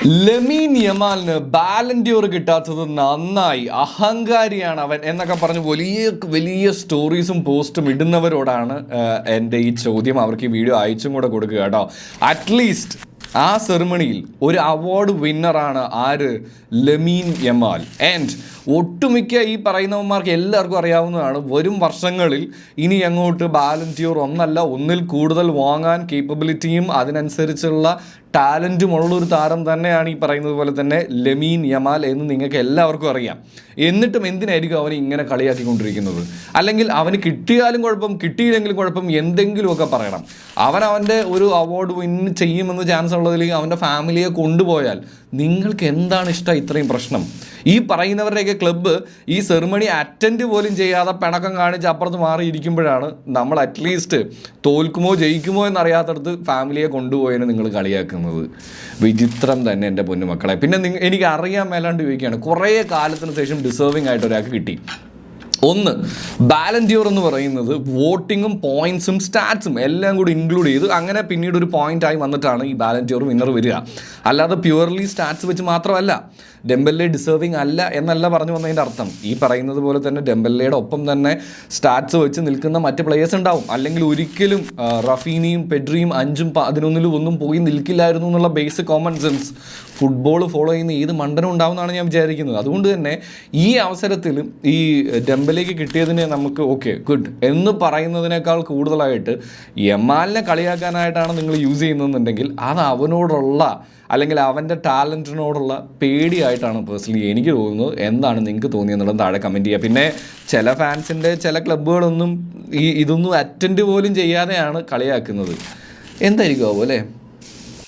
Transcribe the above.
Lamine യമാലിന് Ballon d'Or കിട്ടാത്തത് നന്നായി, അഹങ്കാരിയാണ് അവൻ എന്നൊക്കെ പറഞ്ഞ് വലിയ വലിയ സ്റ്റോറീസും പോസ്റ്റും ഇടുന്നവരോടാണ് എൻ്റെ ഈ ചോദ്യം. അവർക്ക് ഈ വീഡിയോ അയച്ചും കൂടെ കൊടുക്കുക കേട്ടോ. അറ്റ്ലീസ്റ്റ് ആ സെറിമണിയിൽ ഒരു അവാർഡ് വിന്നറാണ് ആര്? Lamine Yamal. ആൻഡ് ഒട്ടുമിക്ക ഈ പറയുന്നവന്മാർക്ക് എല്ലാവർക്കും അറിയാവുന്നതാണ്, വരും വർഷങ്ങളിൽ ഇനി അങ്ങോട്ട് ബാലൻഡിയോർ ഒന്നല്ല ഒന്നിൽ കൂടുതൽ വാങ്ങാൻ കേപ്പബിലിറ്റിയും അതിനനുസരിച്ചുള്ള ടാലൻറ്റും ഉള്ളൊരു താരം തന്നെയാണ് ഈ പറയുന്നത് പോലെ തന്നെ ലമീൻ യമാൽ എന്ന് നിങ്ങൾക്ക് എല്ലാവർക്കും അറിയാം. എന്നിട്ടും എന്തിനായിരിക്കും അവനെ ഇങ്ങനെ കളിയാക്കിക്കൊണ്ടിരിക്കുന്നത്? അല്ലെങ്കിൽ അവന് കിട്ടിയാലും കുഴപ്പം കിട്ടിയില്ലെങ്കിലും കുഴപ്പം, എന്തെങ്കിലുമൊക്കെ പറയണം. അവൻ്റെ ഒരു അവാർഡ് വിൻ ചെയ്യുമെന്ന് ചാൻസ് ഉള്ളതിൽ അവൻ്റെ ഫാമിലിയെ കൊണ്ടുപോയാൽ നിങ്ങൾക്ക് എന്താണ് ഇഷ്ടം ഇത്രയും പ്രശ്നം? ഈ പറയുന്നവരുടെയൊക്കെ ക്ലബ്ബ് ഈ സെറിമണി അറ്റൻഡ് പോലും ചെയ്യാതെ പിണക്കം കാണിച്ച് അപ്പുറത്ത് മാറിയിരിക്കുമ്പോഴാണ് നമ്മൾ അറ്റ്ലീസ്റ്റ് തോൽക്കുമോ ജയിക്കുമോ എന്നറിയാത്തടത്ത് ഫാമിലിയെ കൊണ്ടുപോയതിന് നിങ്ങൾ കളിയാക്കുന്നത്. വിചിത്രം തന്നെ എൻ്റെ പൊന്നുമക്കളെ. പിന്നെ എനിക്ക് അറിയാൻ മേലാണ്ട് ചോദിക്കുകയാണ്, കുറേ കാലത്തിന് ശേഷം ഡിസേർവിംഗ് ആയിട്ട് ഒരാൾക്ക് കിട്ടി. ഒന്ന്, ബാലൻഡിയോർ എന്ന് പറയുന്നത് വോട്ടിങ്ങും പോയിൻറ്റ്സും സ്റ്റാറ്റ്സും എല്ലാം കൂടി ഇൻക്ലൂഡ് ചെയ്ത് അങ്ങനെ പിന്നീട് ഒരു പോയിൻ്റായി വന്നിട്ടാണ് ഈ ബാലൻഡിയോർ വിന്നർ വരിക. അല്ലാതെ പ്യുവർലി സ്റ്റാറ്റ്സ് വെച്ച് മാത്രമല്ല. ഡെംബെല്ലെ ഡിസേർവിങ് അല്ല എന്നല്ല പറഞ്ഞു വന്നതിൻ്റെ അർത്ഥം. ഈ പറയുന്നത് പോലെ തന്നെ ഡെംബെല്ലയുടെ ഒപ്പം തന്നെ സ്റ്റാറ്റ്സ് വെച്ച് നിൽക്കുന്ന മറ്റ് പ്ലെയേഴ്സ് ഉണ്ടാവും. അല്ലെങ്കിൽ ഒരിക്കലും റഫീനിയും പെഡ്രിയും 5ഉം 11ലും ഒന്നും പോയി നിൽക്കില്ലായിരുന്നു എന്നുള്ള basic common sense football follow ചെയ്യുന്ന ഏത് മണ്ടനും ഉണ്ടാവുമെന്നാണ് ഞാൻ വിചാരിക്കുന്നത്. അതുകൊണ്ട് തന്നെ ഈ അവസരത്തിൽ ഈ ഡെംബെലേക്ക് കിട്ടിയതിന് നമുക്ക് ഓക്കെ ഗുഡ് എന്ന് പറയുന്നതിനേക്കാൾ കൂടുതലായിട്ട് യമാലിനെ കളിയാക്കാനായിട്ടാണ് നിങ്ങൾ യൂസ് ചെയ്യുന്നതെന്നുണ്ടെങ്കിൽ അത് അവനോടുള്ള അല്ലെങ്കിൽ അവൻ്റെ ടാലൻറ്റിനോടുള്ള പേടിയായിട്ടാണ് പേഴ്സണലി എനിക്ക് തോന്നുന്നത്. എന്താണ് നിങ്ങൾക്ക് തോന്നിയെന്നുള്ളത് താഴെ കമൻറ്റ് ചെയ്യുക. പിന്നെ ചില ഫാൻസിൻ്റെ ചില ക്ലബ്ബുകളൊന്നും ഇതൊന്നും അറ്റൻഡ് പോലും ചെയ്യാതെയാണ് കളിയാക്കുന്നത്. എന്തായിരിക്കും അല്ലേ?